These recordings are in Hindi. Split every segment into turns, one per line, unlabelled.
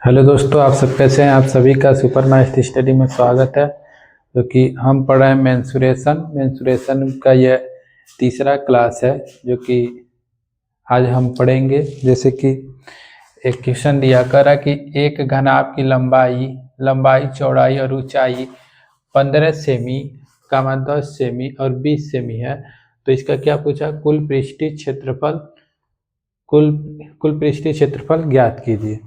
हेलो दोस्तों, आप सब कैसे हैं। आप सभी का सुपर मैथ स्टडी में स्वागत है। जो कि हम पढ़ रहे हैं मेंसुरेशन का यह तीसरा क्लास है जो कि आज हम पढ़ेंगे। जैसे कि एक क्वेश्चन दिया करा कि एक घनाभ की लंबाई चौड़ाई और ऊंचाई 15 सेमी, 10 सेमी और 20 सेमी है। तो इसका क्या पूछा, कुल कुल पृष्ठीय क्षेत्रफल ज्ञात कीजिए।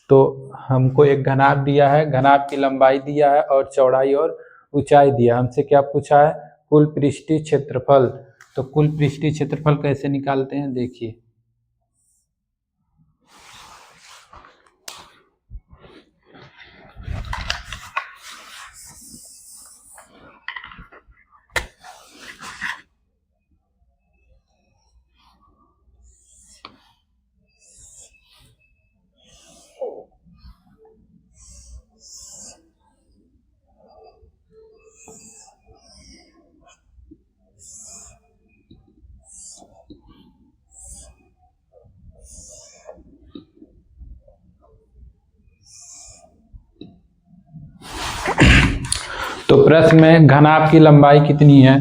तो हमको एक घनाभ दिया है, घनाभ की लंबाई दिया है और चौड़ाई और ऊंचाई दिया। हमसे क्या पूछा है, कुल पृष्ठीय क्षेत्रफल। तो कुल पृष्ठीय क्षेत्रफल कैसे निकालते हैं, देखिए। तो प्रश्न में घनाभ की लंबाई कितनी है।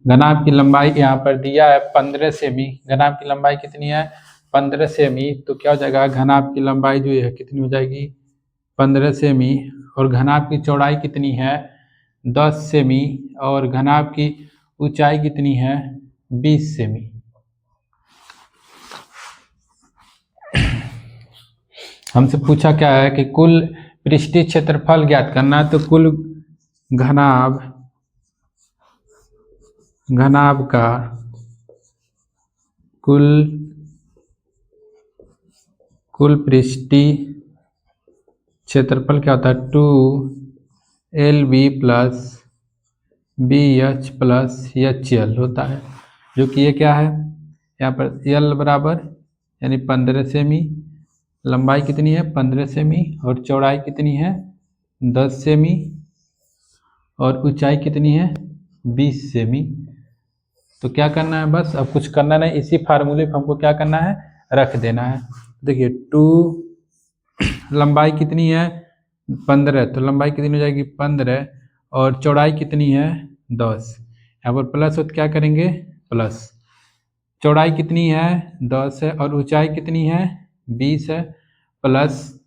घनाभ की लंबाई यहाँ पर दिया है 15 सेमी। घनाभ की लंबाई कितनी है, 15 सेमी। तो क्या हो जाएगा, घनाभ की लंबाई जो है कितनी हो जाएगी, 15 सेमी। और घनाभ की चौड़ाई कितनी है, 10 सेमी। और घनाभ की ऊंचाई कितनी है, 20 सेमी। हमसे पूछा क्या है कि कुल पृष्ठीय क्षेत्रफल ज्ञात करना है। तो कुल घनाभ का कुल पृष्ठीय क्षेत्रफल क्या होता है, 2LB plus BH plus HL होता है। जो कि ये क्या है, यहाँ पर L बराबर यानी 15 सेमी, लंबाई कितनी है 15 सेमी और चौड़ाई कितनी है 10 सेमी और ऊंचाई कितनी है 20 सेमी। तो क्या करना है, बस अब कुछ करना नहीं, इसी फार्मूले पर हमको क्या करना है, रख देना है। देखिए 2, लंबाई कितनी है 15, तो लंबाई कितनी हो जाएगी 15 और चौड़ाई कितनी है 10। यहाँ पर प्लस हो तो क्या करेंगे, प्लस। चौड़ाई कितनी है 10 है और ऊंचाई कितनी है 20 है, प्लस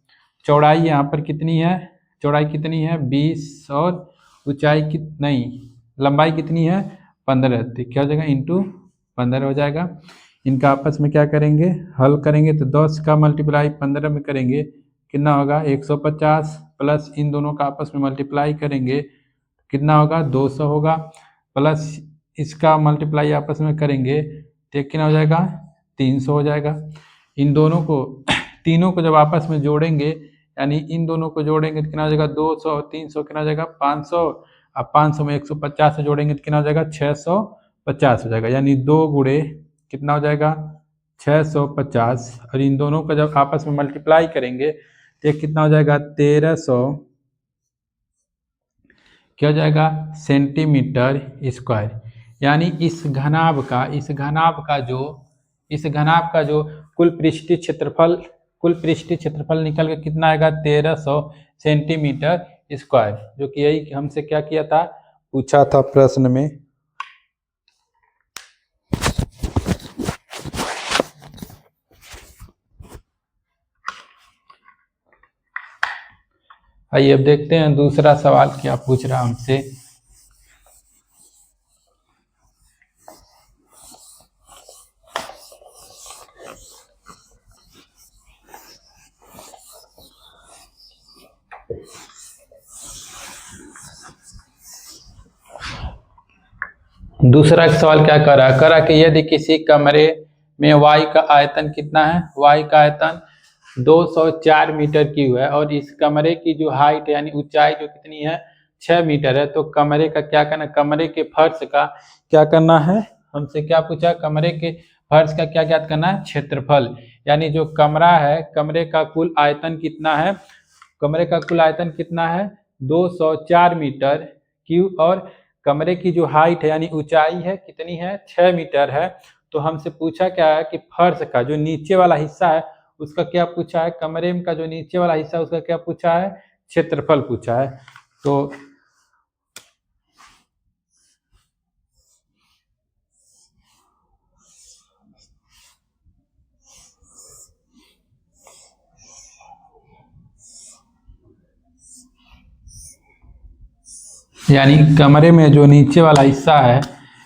चौड़ाई यहाँ पर कितनी है, चौड़ाई कितनी है 20 और ऊंचाई नहीं, लंबाई कितनी है 15। तो क्या हो जाएगा, इंटू 15 हो जाएगा। इनका आपस में क्या करेंगे, हल करेंगे। तो 10 का मल्टीप्लाई 15 में करेंगे कितना होगा 150, प्लस इन दोनों का आपस में मल्टीप्लाई करेंगे कितना होगा 200 होगा, प्लस इसका मल्टीप्लाई आपस में करेंगे तो कितना हो जाएगा 300 हो जाएगा। इन दोनों को तीनों को जब आपस में जोड़ेंगे, यानी इन दोनों को जोड़ेंगे तो कितना हो जाएगा 200 और 300 कितना हो जाएगा 500। अब 500 में 150 से जोड़ेंगे तो कितना हो जाएगा 650 हो जाएगा। यानी 2 गुणे कितना हो जाएगा 650। और इन दोनों को जब आपस में मल्टीप्लाई करेंगे तो कितना हो जाएगा 1300 क्या हो जाएगा सेंटीमीटर स्क्वायर। यानी इस घनाभ का जो कुल पृष्ठीय क्षेत्रफल निकल के कितना आएगा 1300 सेंटीमीटर स्क्वायर। जो कि यही हमसे क्या किया था, पूछा था प्रश्न में। आइए अब देखते हैं दूसरा सवाल क्या पूछ रहा हमसे। दूसरा सवाल क्या करा कि यदि किसी कमरे में वायु का आयतन कितना है, वायु का आयतन 204 मीटर क्यूब है और इस कमरे की जो हाइट यानी ऊंचाई जो कितनी है 6 मीटर है। तो कमरे का क्या करना, कमरे के फर्श का क्या करना है, हमसे क्या पूछा, कमरे के फर्श का क्या ज्ञात करना है, क्षेत्रफल। यानी जो कमरा है, कमरे का कुल आयतन कितना है, कमरे का कुल आयतन कितना है 204 मीटर क्यूब और कमरे की जो हाइट है यानी ऊंचाई है कितनी है 6 मीटर है। तो हमसे पूछा क्या है कि फर्श का जो नीचे वाला हिस्सा है उसका क्या पूछा है, कमरे का जो नीचे वाला हिस्सा उसका क्या पूछा है, क्षेत्रफल पूछा है। तो यानी कमरे में जो नीचे वाला हिस्सा है,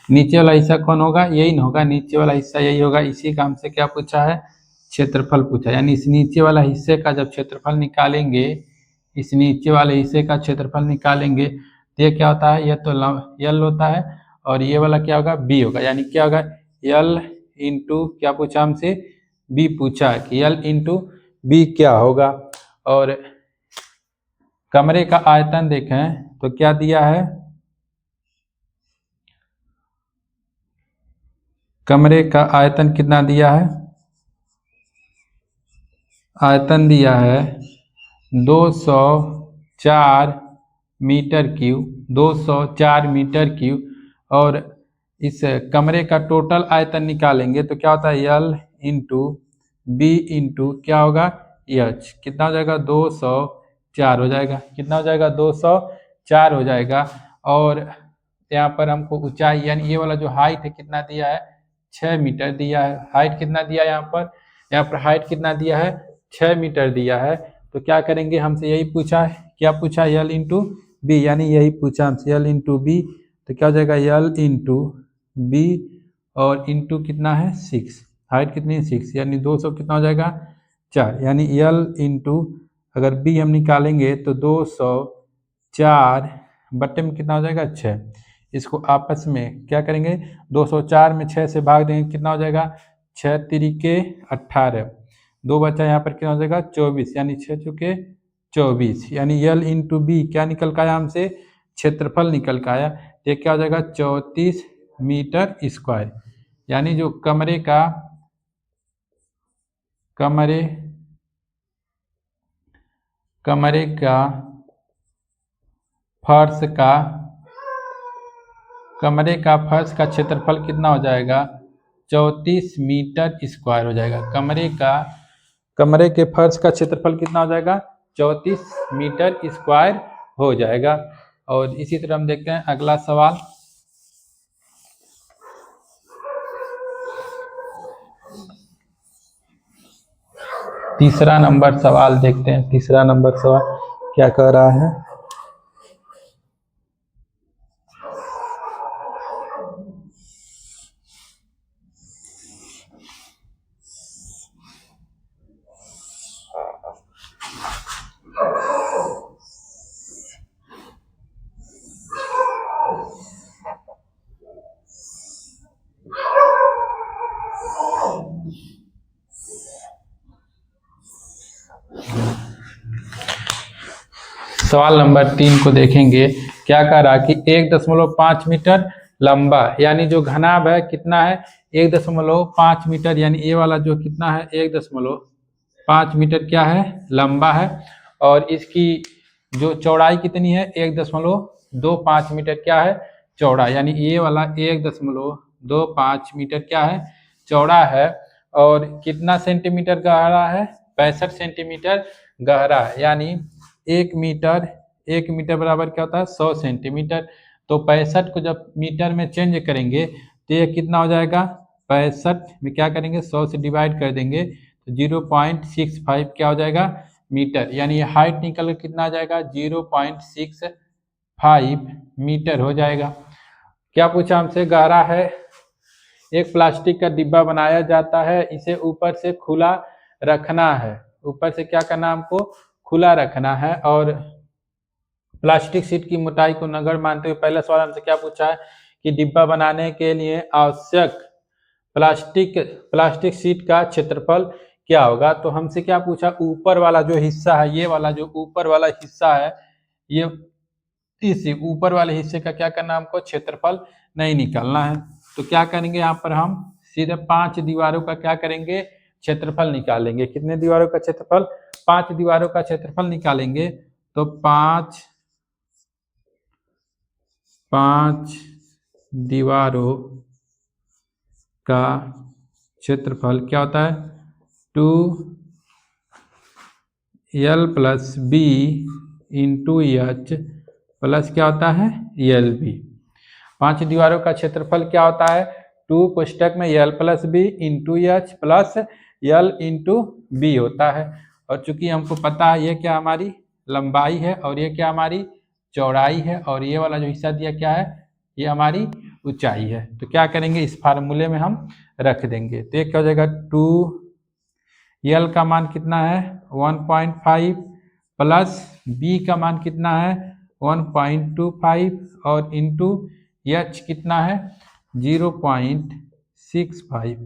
नीचे वाला हिस्सा कौन होगा, यही ना होगा, नीचे वाला हिस्सा यही होगा। इसी काम से क्या पूछा है, क्षेत्रफल पूछा। यानी इस नीचे वाला हिस्से का जब क्षेत्रफल निकालेंगे, इस नीचे वाले हिस्से का क्षेत्रफल निकालेंगे तो ये क्या होता है, यह तो यल होता है और ये वाला क्या होगा, बी होगा। यानी क्या होगा, यल इंटू क्या पूछा हमसे, बी पूछा है कि यल इंटू बी क्या होगा। और कमरे का आयतन देखें तो क्या दिया है, कमरे का आयतन कितना दिया है, आयतन दिया है 204 मीटर क्यूब, 204 मीटर क्यूब। और इस कमरे का टोटल आयतन निकालेंगे तो क्या होता है, यल इंटू बी इंटू क्या होगा, एच। कितना हो जाएगा, 204 हो जाएगा। कितना हो जाएगा, 204 हो जाएगा। और यहाँ पर हमको ऊंचाई यानी ये वाला जो हाइट है कितना दिया है, 6 मीटर दिया है। हाइट कितना दिया है यहाँ पर हाइट कितना दिया है, 6 मीटर दिया है। तो क्या करेंगे, हमसे यही पूछा है, क्या पूछा, यल इंटू बी, यानी यही पूछा हमसे, यल इंटू बी। तो क्या हो जाएगा, यल इंटू बी और इंटू कितना है 6, हाइट कितनी है 6, यानी 200 कितना हो जाएगा 4। यानी यल इंटू अगर बी हम निकालेंगे तो 204 बट्टे में कितना हो जाएगा 6। इसको आपस में क्या करेंगे, 204 में 6 से भाग देंगे, कितना हो जाएगा, 6 तिरिके 18, 2 बचा यहाँ पर कितना हो जाएगा 24, यानी 6 चुके 24। यानी यल इंटू बी क्या निकल का आया हमसे, क्षेत्रफल निकल का आया। ये क्या हो जाएगा 34 मीटर स्क्वायर। यानी जो कमरे का कमरे कमरे का फर्श का कमरे का फर्श का क्षेत्रफल कितना हो जाएगा, 34 मीटर स्क्वायर हो जाएगा। कमरे के फर्श का क्षेत्रफल कितना हो जाएगा, 34 मीटर स्क्वायर हो जाएगा। और इसी तरह हम देखते हैं अगला सवाल। तीसरा नंबर सवाल देखते हैं, तीसरा नंबर सवाल क्या कह रहा है। सवाल नंबर 3 को देखेंगे, क्या कह रहा कि 1.5 मीटर लंबा, यानी जो घनाभ है कितना है 1.5 मीटर, यानी ये वाला जो कितना है 1.5 मीटर क्या है, लंबा है। और इसकी जो चौड़ाई कितनी है, 1.25 मीटर क्या है, चौड़ा। यानी ये वाला 1.25 मीटर क्या है, चौड़ा है। और कितना सेंटीमीटर गहरा है, 65 सेंटीमीटर गहरा है। यानी 1 मीटर बराबर क्या होता है, 100 सेंटीमीटर। तो 65 को जब मीटर में चेंज करेंगे तो ये कितना हो जाएगा, 65 में क्या करेंगे 100 से डिवाइड कर देंगे तो 0.65 क्या हो जाएगा मीटर। यानी ये हाइट निकल कर कितना आ जाएगा, 0.65 मीटर हो जाएगा। क्या पूछा हमसे, गहरा है, एक प्लास्टिक का डिब्बा बनाया जाता है, इसे ऊपर से खुला रखना है, ऊपर से क्या करना हमको, खुला रखना है। और प्लास्टिक शीट की मोटाई को नगण्य मानते हुए, पहला सवाल हमसे क्या पूछा है कि डिब्बा बनाने के लिए आवश्यक प्लास्टिक शीट का क्षेत्रफल क्या होगा। तो हमसे क्या पूछा, ऊपर वाला जो हिस्सा है, ये वाला जो ऊपर वाला हिस्सा है, ये इस ऊपर वाले हिस्से का क्या करना हमको, क्षेत्रफल नहीं निकालना है। तो क्या करेंगे, यहाँ पर हम सीधे 5 दीवारों का क्या करेंगे, क्षेत्रफल निकालेंगे। कितने दीवारों का क्षेत्रफल, 5 दीवारों का क्षेत्रफल निकालेंगे। तो 5 दीवारों का क्षेत्रफल क्या होता है, 2 L plus B into H plus क्या होता है यल बी। 5 दीवारों का क्षेत्रफल क्या होता है 2 कोष्टक में L plus B into H plus L into B होता है। और चूंकि हमको पता है ये क्या हमारी लंबाई है और ये क्या हमारी चौड़ाई है और ये वाला जो हिस्सा दिया क्या है ये हमारी ऊंचाई है। तो क्या करेंगे इस फार्मूले में हम रख देंगे। तो ये क्या हो जाएगा 2 यल का मान कितना है 1.5 प्लस बी का मान कितना है 1.25 और इंटू एच कितना है 0.65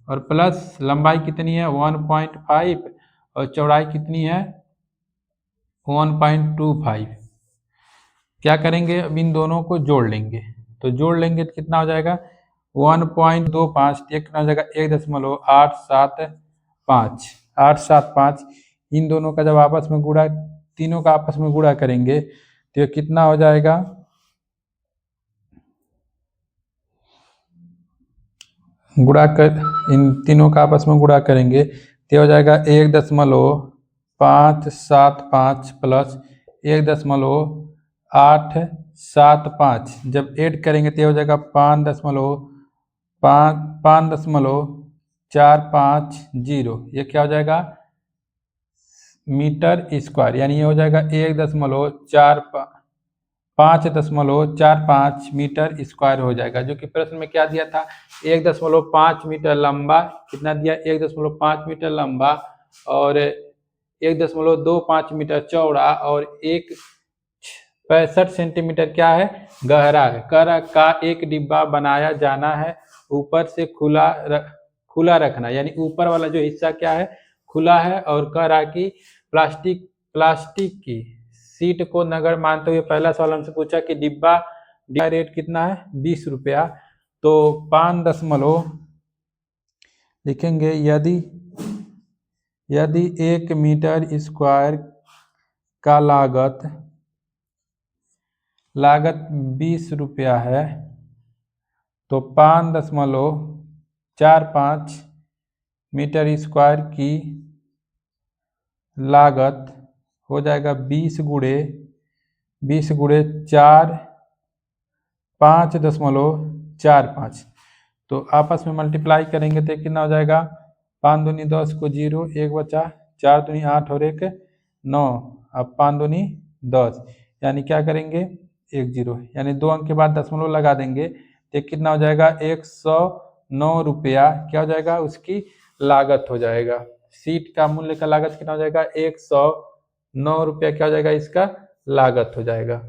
और प्लस लंबाई कितनी है 1.5 और चौड़ाई कितनी है 1.25। क्या करेंगे अब इन दोनों को जोड़ लेंगे। तो जोड़ लेंगे तो कितना हो जाएगा 1.25 कितना हो जाएगा 1.875 875। इन दोनों का जब आपस में गुणा तीनों का आपस में गुणा करेंगे तो ये कितना हो जाएगा गुणा कर इन तीनों का आपस में गुणा करेंगे तो हो जाएगा 1.575 प्लस 1.875। जब ऐड करेंगे तो हो जाएगा 5.450। ये क्या हो जाएगा मीटर स्क्वायर यानी ये हो जाएगा 5.45 मीटर स्क्वायर हो जाएगा। जो कि प्रश्न में क्या दिया था 1.5 मीटर लंबा कितना दिया 1.5 मीटर लंबा और 1.25 मीटर चौड़ा और 65 सेंटीमीटर क्या है गहरा है। का एक डिब्बा बनाया जाना है ऊपर से खुला रखना यानी ऊपर वाला जो हिस्सा क्या है खुला है और कह रहा कि प्लास्टिक की सीट को नगर मानते हुए पहला सवाल हमसे पूछा कि डिब्बा रेट कितना है 20 रुपया। तो 5 दशमलव लिखेंगे यदि 1 मीटर स्क्वायर का लागत 20 रुपया है तो 5.45 मीटर स्क्वायर की लागत हो जाएगा 20 गुणे 4 5.45। तो आपस में मल्टीप्लाई करेंगे तो कितना हो जाएगा 5 दूनी 10 को 0 1 बचा 4 दूनी 8 और 1 9 अब 5 दूनी 10 यानी क्या करेंगे 1 0 यानी 2 अंक के बाद दशमलव लगा देंगे तो कितना हो जाएगा 109 रुपया क्या हो जाएगा उसकी लागत हो जाएगा। सीट का मूल्य का लागत कितना हो जाएगा 109 रुपया क्या हो जाएगा इसका लागत हो जाएगा।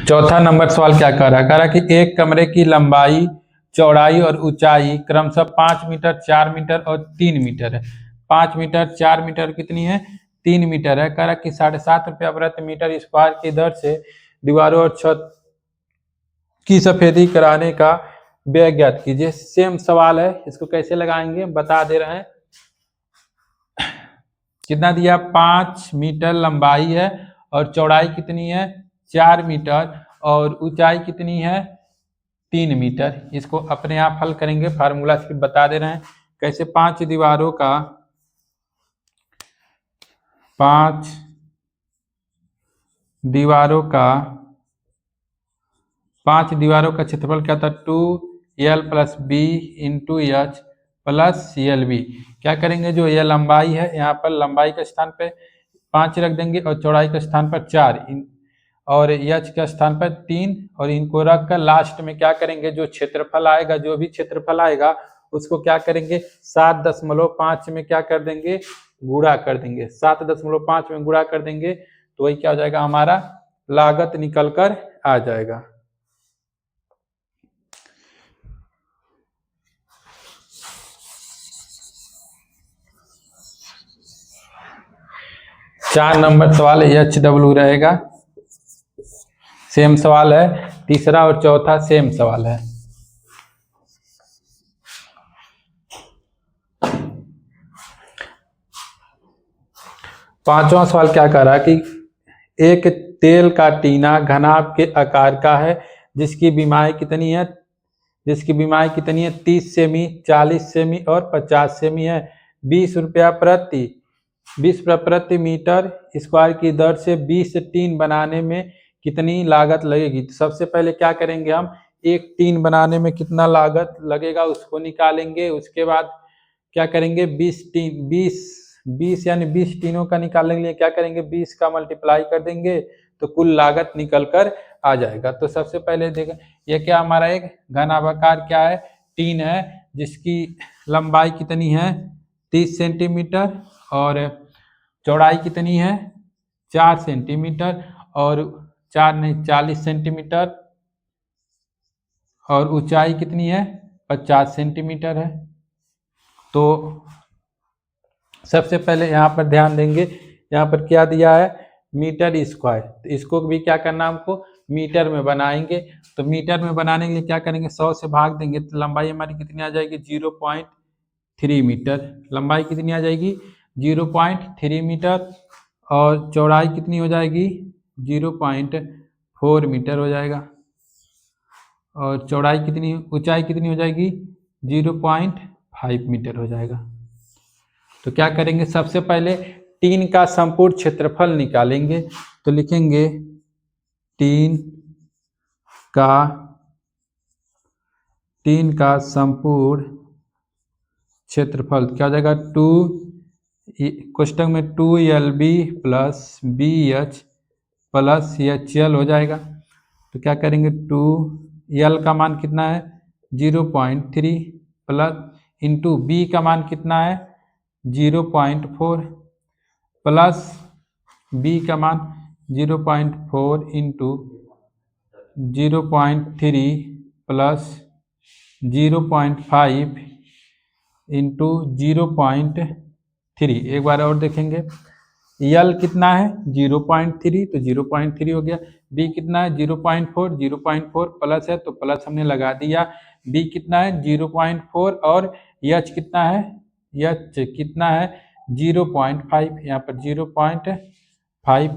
चौथा नंबर सवाल क्या कह रहा है कि एक कमरे की लंबाई चौड़ाई और ऊंचाई क्रमशः 5 मीटर 4 मीटर और 3 मीटर है। 5 मीटर 4 मीटर कितनी है 3 मीटर है। कह रहा कि 7.5 रुपया प्रति मीटर स्क्वायर की दर से दीवारों और छत की सफेदी कराने का व्यय ज्ञात कीजिए। सेम सवाल है इसको कैसे लगाएंगे बता दे रहे हैं। कितना दिया 5 मीटर लंबाई है और चौड़ाई कितनी है 4 मीटर और ऊंचाई कितनी है 3 मीटर। इसको अपने आप हल करेंगे फार्मूला से बता दे रहे हैं कैसे 5 दीवारों का क्षेत्रफल क्या था 2l plus B into H plus L B. क्या करेंगे जो यह लंबाई है यहाँ पर लंबाई के स्थान पे 5 रख देंगे और चौड़ाई के स्थान पर 4 और एच के स्थान पर 3 और इनको रख कर लास्ट में क्या करेंगे जो क्षेत्रफल आएगा जो भी क्षेत्रफल आएगा उसको क्या करेंगे 7.5 में क्या कर देंगे गुणा कर देंगे 7.5 में गुणा कर देंगे तो वही क्या हो जाएगा हमारा लागत निकल कर आ जाएगा। 4 नंबर सवाल HW रहेगा, सेम सवाल है। तीसरा और चौथा सेम सवाल है। पांचवा सवाल क्या कह रहा है कि एक तेल का टीना घनाभ के आकार का है जिसकी बीमाई कितनी है 30 सेमी, 40 सेमी और 50 सेमी है। 20 रुपया प्रति मीटर स्क्वायर की दर से 20 टीन बनाने में कितनी लागत लगेगी। तो सबसे पहले क्या करेंगे, हम एक टीन बनाने में कितना लागत लगेगा उसको निकालेंगे। उसके बाद क्या करेंगे, 20 यानी 20 टीनों का निकालने के लिए क्या करेंगे, 20 का मल्टीप्लाई कर देंगे तो कुल लागत निकल कर आ जाएगा। तो सबसे पहले देखो ये क्या हमारा एक घनाभाकार क्या है, टीन है जिसकी लंबाई कितनी है 30 सेंटीमीटर और चौड़ाई कितनी है 4 सेंटीमीटर और 40 सेंटीमीटर और ऊंचाई कितनी है 50 सेंटीमीटर है। तो सबसे पहले यहाँ पर ध्यान देंगे, यहाँ पर क्या दिया है मीटर स्क्वायर, तो इसको भी क्या करना हमको मीटर में बनाएंगे। तो मीटर में बनाने के लिए क्या करेंगे 100 से भाग देंगे तो लंबाई हमारी कितनी आ जाएगी 0.3 मीटर। लंबाई कितनी आ जाएगी 0.3 मीटर और चौड़ाई कितनी हो जाएगी 0.4 मीटर हो जाएगा और चौड़ाई कितनी ऊंचाई कितनी हो जाएगी 0.5 मीटर हो जाएगा। तो क्या करेंगे सबसे पहले टीन का संपूर्ण क्षेत्रफल निकालेंगे। तो लिखेंगे टीन का संपूर्ण क्षेत्रफल क्या हो जाएगा 2 कोष्टक में 2LB plus BH plus HL हो जाएगा। तो क्या करेंगे 2L का मान कितना है 0.3 प्लस इंटू B का मान कितना है 0.4 प्लस B का मान 0.4 इंटू 0.3 प्लस 0.5 इंटू 0.3। एक बार और देखेंगे L कितना है 0.3 तो 0.3 हो गया, B कितना है 0.4 प्लस है तो प्लस हमने लगा दिया, B कितना है 0.4 और H कितना है 0.5, यहाँ पर 0.5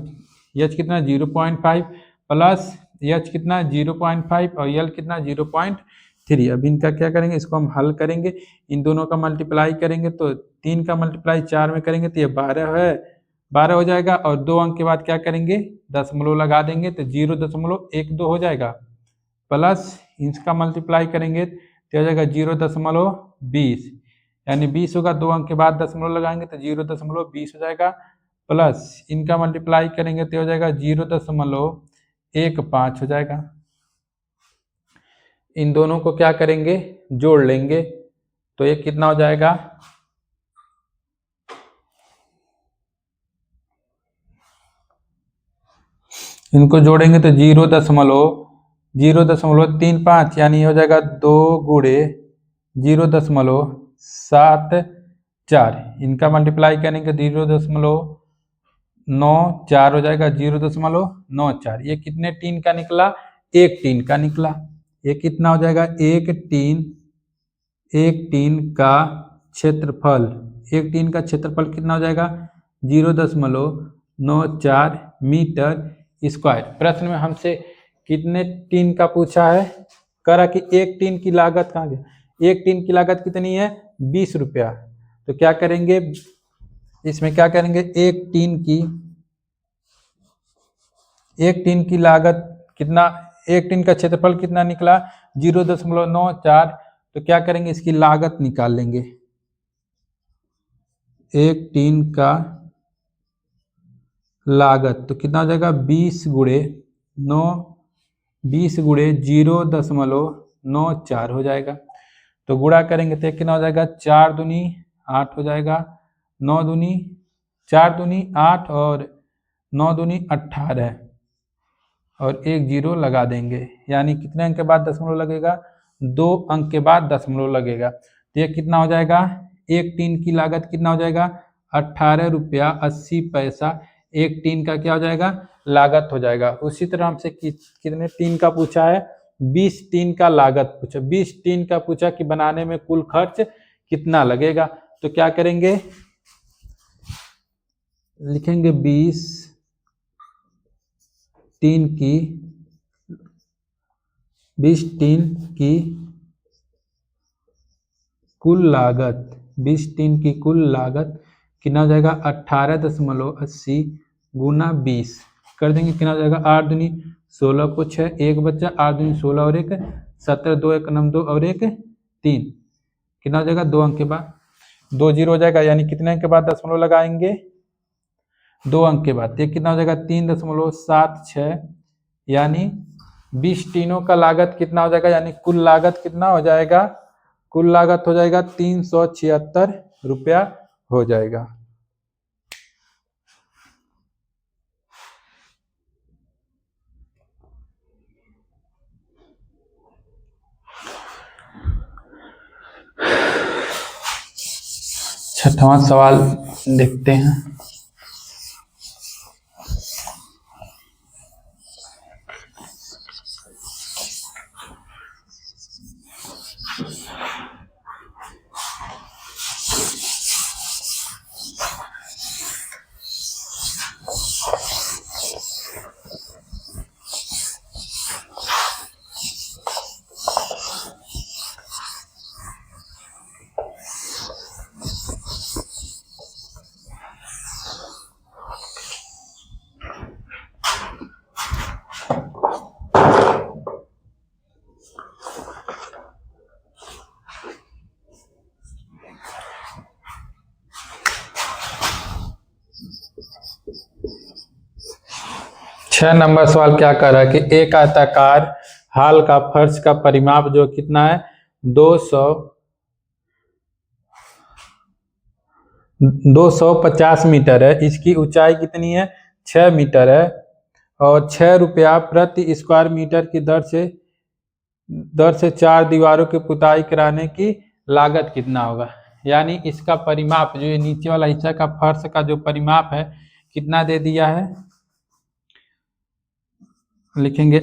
H कितना 0.5 प्लस H कितना 0.5 और L कितना 0.3। अब इनका क्या करेंगे इसको हम हल करेंगे, इन दोनों का मल्टीप्लाई करेंगे तो 3 का मल्टीप्लाई 4 में करेंगे तो ये 12 है 12 हो जाएगा और 2 अंक के बाद क्या करेंगे दशमलव लगा देंगे तो 0.12 हो जाएगा प्लस इसका मल्टीप्लाई करेंगे तो हो जाएगा 0.20 यानी 20 होगा, 2 अंक के बाद दशमलव लगाएंगे तो 0.20 हो जाएगा प्लस इनका मल्टीप्लाई करेंगे तो हो जाएगा 0.15 हो जाएगा। इन दोनों को क्या करेंगे जोड़ लेंगे तो ये कितना हो जाएगा इनको जोड़ेंगे तो 0.35 यानी हो जाएगा 2 गुणे 0.74। इनका मल्टीप्लाई करेंगे 0.94 हो जाएगा 0.94। ये कितने टीन का निकला एक टीन का निकला। ये कितना हो जाएगा एक टीन का क्षेत्रफल कितना हो जाएगा 0.94 मीटर स्क्वायर। प्रश्न में हमसे कितने टीन का पूछा है, करा कि एक टीन की लागत कहाँ गया, एक टीन की लागत कितनी है 20 रुपया। तो क्या करेंगे इसमें क्या करेंगे एक टीन की लागत कितना, एक टीन का क्षेत्रफल कितना निकला 0.94। तो क्या करेंगे इसकी लागत निकाल लेंगे। एक टीन का लागत तो कितना हो जाएगा 20 गुणे 0.94 हो जाएगा। तो गुणा करेंगे तो कितना हो जाएगा 4 दूनी 8 हो जाएगा, 9 दूनी 4 दूनी 8 और 9 दूनी 18 और एक जीरो लगा देंगे, यानी कितने अंक के बाद दशमलव लगेगा 2 अंक के बाद दशमलव लगेगा। तो ये कितना हो जाएगा एक टीन की लागत कितना हो जाएगा 18 रुपया 80 पैसा एक टीन का क्या हो जाएगा, लागत हो जाएगा। उसी तरह हमसे कितने टीन का पूछा है, 20 टीन का लागत पूछा, 20 टीन का पूछा कि बनाने में कुल खर्च कितना लगेगा। तो क्या करेंगे, लिखेंगे 20 टीन की 20 टीन की कुल लागत, 20 टीन की कुल लागत कितना हो जाएगा, 18.80 गुना 20 कर देंगे, कितना हो जाएगा, 8 दूनी 16 को 6 एक बच्चा, 8 दूनी 16 और एक 17, 2 एक 9 2 और एक 3, कितना हो जाएगा, 2 अंक के बाद 2 जीरो हो जाएगा, यानी कितने अंक के बाद दशमलव लगाएंगे, 2 अंक के बाद। ये कितना हो जाएगा, 3.76, यानी 20 टीनों का लागत कितना हो जाएगा, यानी कुल लागत कितना हो जाएगा, कुल लागत हो जाएगा 376 रुपया हो जाएगा। छठवां सवाल देखते हैं। छह नंबर सवाल क्या कर रहा है कि एक आयताकार हाल का फर्श का परिमाप जो कितना है, 250 मीटर है, इसकी ऊंचाई कितनी है, 6 मीटर है, और 6 रुपया प्रति स्क्वायर मीटर की दर से 4 दीवारों की पुताई कराने की लागत कितना होगा। यानी इसका परिमाप जो ये नीचे वाला हिस्सा का फर्श का जो परिमाप है कितना दे दिया है, लिखेंगे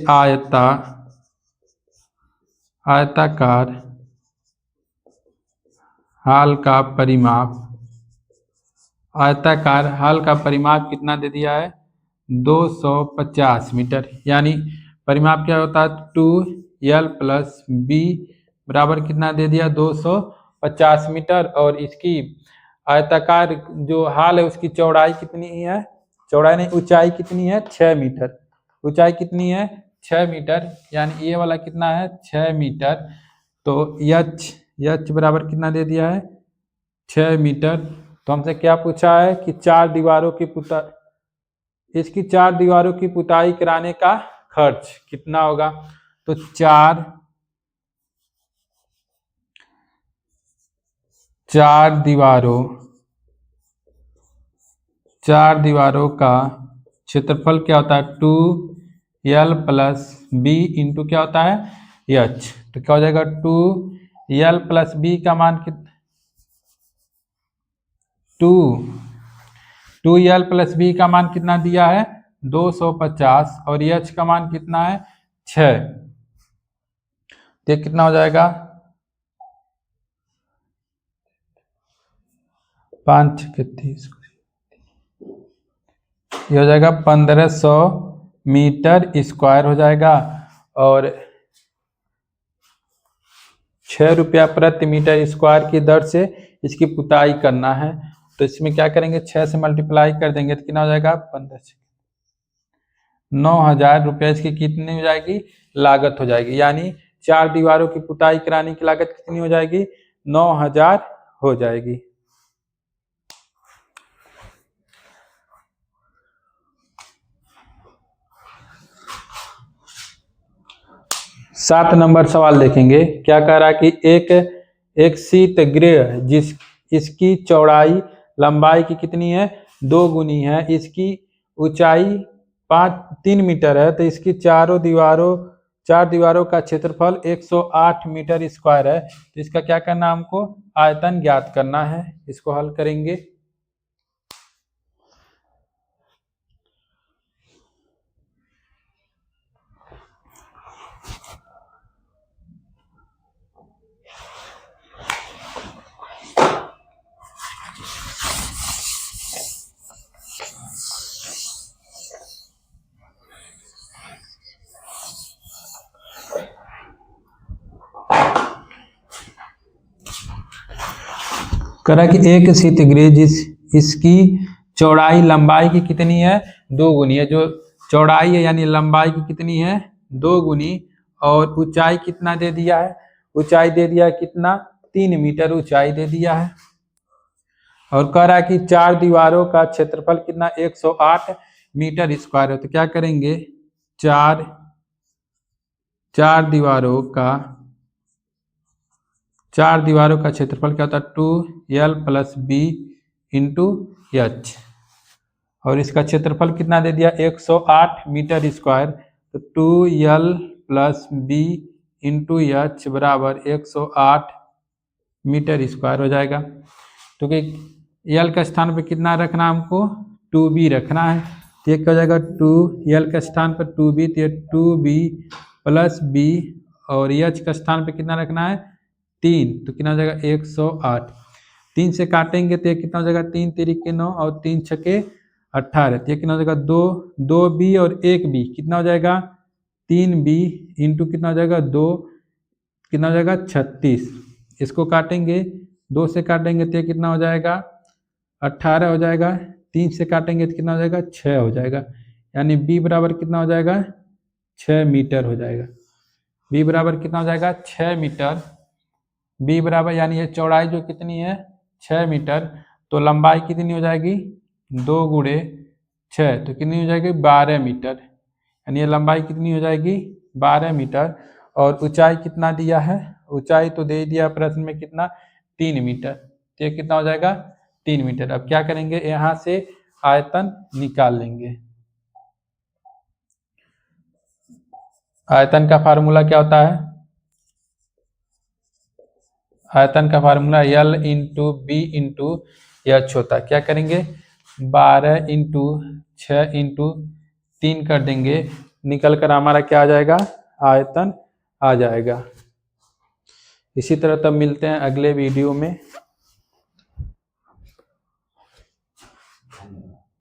आयताकार हाल का परिमाप, आयताकार हाल का परिमाप कितना दे दिया है, 250 मीटर। यानी परिमाप क्या होता है, 2l + b बराबर कितना दे दिया, 250 मीटर, और इसकी आयताकार जो हाल है उसकी चौड़ाई कितनी है, चौड़ाई नहीं ऊंचाई कितनी है, 6 मीटर, ऊंचाई कितनी है, 6 मीटर, यानी ये वाला कितना है, 6 मीटर। तो h बराबर कितना दे दिया है, 6 मीटर। तो हमसे क्या पूछा है कि 4 दीवारों की इसकी 4 दीवारों की पुताई कराने का खर्च कितना होगा। तो 4 दीवारों का क्षेत्रफल क्या होता है, 2l + b इंटू क्या होता है, h। तो क्या हो जाएगा, 2l + b का मान 2l + b का मान कितना दिया है, 250, और h का मान कितना है, 6। तो कितना हो जाएगा, 5 के 30, ये हो जाएगा 1500 मीटर स्क्वायर हो जाएगा, और 6 रुपया प्रति मीटर स्क्वायर की दर से इसकी पुताई करना है। तो इसमें क्या करेंगे, 6 से मल्टीप्लाई कर देंगे तो कितना हो जाएगा, 15, 9,000 रुपया इसकी कितनी हो जाएगी, लागत हो जाएगी। यानी 4 दीवारों की पुताई कराने की लागत कितनी हो जाएगी, 9,000 हो जाएगी। सात नंबर सवाल देखेंगे, क्या कह रहा है कि एक शीत गृह इसकी चौड़ाई लंबाई की कितनी है, 2 गुनी है, इसकी ऊंचाई 3 मीटर है, तो इसकी 4 दीवारों का क्षेत्रफल 108 मीटर स्क्वायर है। तो इसका क्या करना है, हमको आयतन ज्ञात करना है। इसको हल करेंगे। करा कि एक शीतगृह इसकी चौड़ाई लंबाई की कितनी है, 2 गुनी है। जो चौड़ाई है यानी लंबाई की कितनी है, 2 गुनी, और ऊंचाई कितना दे दिया है, ऊंचाई दे दिया है कितना, 3 मीटर ऊंचाई दे दिया है। और कह रहा है कि 4 दीवारों का क्षेत्रफल कितना, 108 मीटर स्क्वायर है। तो क्या करेंगे, चार दीवारों का क्षेत्रफल क्या होता है, 2l + b × h, और इसका क्षेत्रफल कितना दे दिया, 108 मीटर स्क्वायर। तो 2l + b × h बराबर 108 मीटर स्क्वायर हो जाएगा। तो कि एल का स्थान पर कितना रखना है हमको, 2b रखना है। तो ये क्या हो जाएगा, 2l के स्थान पर 2b, तो 2b + b, और एच का स्थान पर कितना रखना है, 3, तो कितना हो जाएगा 108। 3 से काटेंगे तो ये कितना हो जाएगा, 3 तिरिके 9 और 3 छके 18, तो ये कितना हो जाएगा, 2b और 1b कितना हो जाएगा, 3b इंटू कितना हो जाएगा, 2, कितना हो जाएगा 36। इसको काटेंगे, 2 से काटेंगे तो ये कितना हो जाएगा, 18 हो जाएगा। 3 से काटेंगे तो कितना हो जाएगा, 6 हो जाएगा। यानी b बराबर कितना हो जाएगा, 6 मीटर हो जाएगा। b बराबर कितना हो जाएगा, 6 मीटर। b बराबर यानी ये चौड़ाई जो कितनी है, 6 मीटर, तो लंबाई कितनी हो जाएगी, 2 × 6, तो कितनी हो जाएगी, 12 मीटर। यानी ये लंबाई कितनी हो जाएगी, 12 मीटर। और ऊंचाई कितना दिया है, ऊंचाई तो दे दिया प्रश्न में कितना, 3 मीटर, तो ये कितना हो जाएगा, 3 मीटर। अब क्या करेंगे, यहाँ से आयतन निकाल लेंगे। आयतन का फार्मूला क्या होता है, आयतन का फार्मूला L × B × H होता है। क्या करेंगे, 12 × 6 × 3 कर देंगे, निकल कर हमारा क्या आ जाएगा, आयतन आ जाएगा। इसी तरह तब मिलते हैं अगले वीडियो में।